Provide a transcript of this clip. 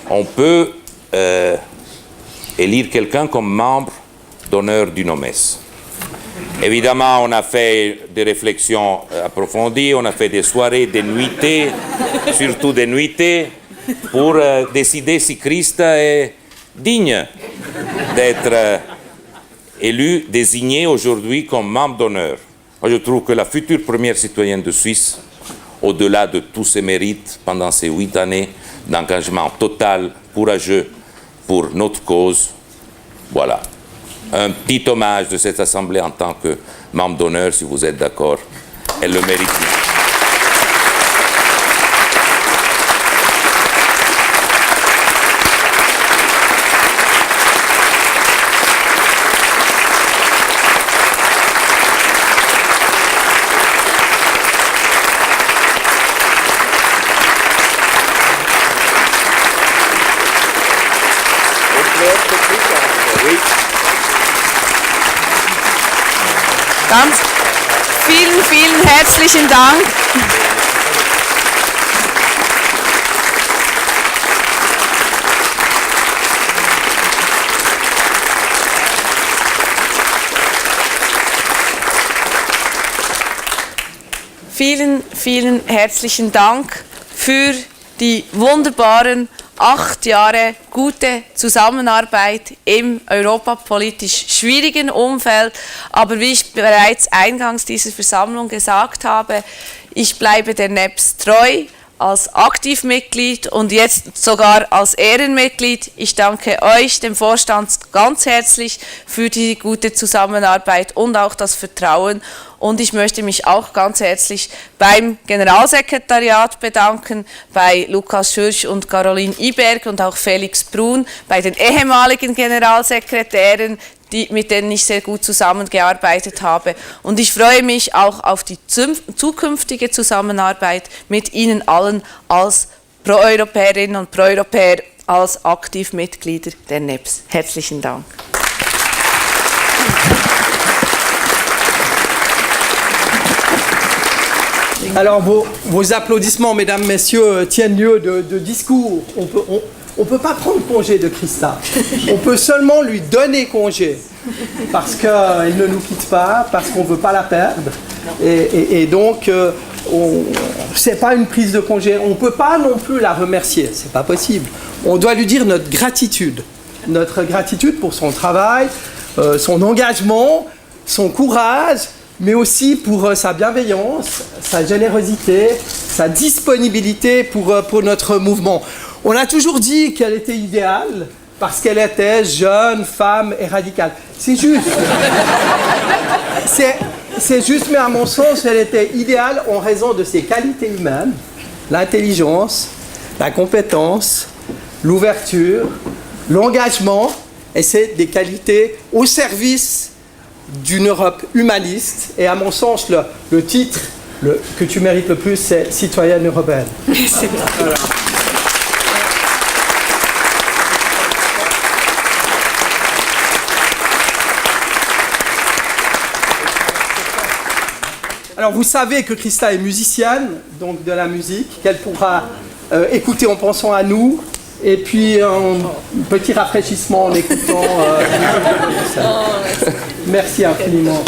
on peut élire quelqu'un comme membre d'honneur du NOMES. Évidemment, on a fait des réflexions approfondies, on a fait des soirées, des nuitées, surtout des nuitées, pour décider si Christ est digne d'être élu, désigné aujourd'hui comme membre d'honneur. Moi, je trouve que la future première citoyenne de Suisse, au-delà de tous ses mérites pendant ces 8 années d'engagement total, courageux pour notre cause, voilà. Un petit hommage de cette Assemblée en tant que membre d'honneur, si vous êtes d'accord. Elle le mérite. Ganz vielen, vielen herzlichen Dank. Vielen, vielen herzlichen Dank für die wunderbaren 8 Jahre gute Zusammenarbeit im europapolitisch schwierigen Umfeld. Aber wie ich bereits eingangs dieser Versammlung gesagt habe, ich bleibe der NEPS treu als Aktivmitglied und jetzt sogar als Ehrenmitglied. Ich danke euch, dem Vorstand, ganz herzlich für die gute Zusammenarbeit und auch das Vertrauen. Und ich möchte mich auch ganz herzlich beim Generalsekretariat bedanken, bei Lukas Schürch und Caroline Iberg und auch Felix Brun, bei den ehemaligen Generalsekretären, mit denen ich sehr gut zusammengearbeitet habe. Und ich freue mich auch auf die zukünftige Zusammenarbeit mit Ihnen allen als Pro-Europäerinnen und Pro-Europäer, als Aktivmitglieder der NEPS. Herzlichen Dank. Alors vos applaudissements, mesdames, messieurs, tiennent lieu de discours. On peut pas prendre congé de Christa. On peut seulement lui donner congé. Parce qu'elle ne nous quitte pas, parce qu'on ne veut pas la perdre. Et donc, c'est pas une prise de congé. On ne peut pas non plus la remercier. C'est pas possible. On doit lui dire notre gratitude. Notre gratitude pour son travail, son engagement, son courage, mais aussi pour sa bienveillance, sa générosité, sa disponibilité pour notre mouvement. On a toujours dit qu'elle était idéale parce qu'elle était jeune, femme et radicale. C'est juste. C'est juste, mais à mon sens, elle était idéale en raison de ses qualités humaines, l'intelligence, la compétence, l'ouverture, l'engagement, et c'est des qualités au service d'une Europe humaniste. Et à mon sens, le titre que tu mérites le plus, c'est citoyenne européenne. Voilà. Alors vous savez que Christa est musicienne, donc de la musique, qu'elle pourra écouter en pensant à nous, et puis un petit rafraîchissement en écoutant. Merci infiniment.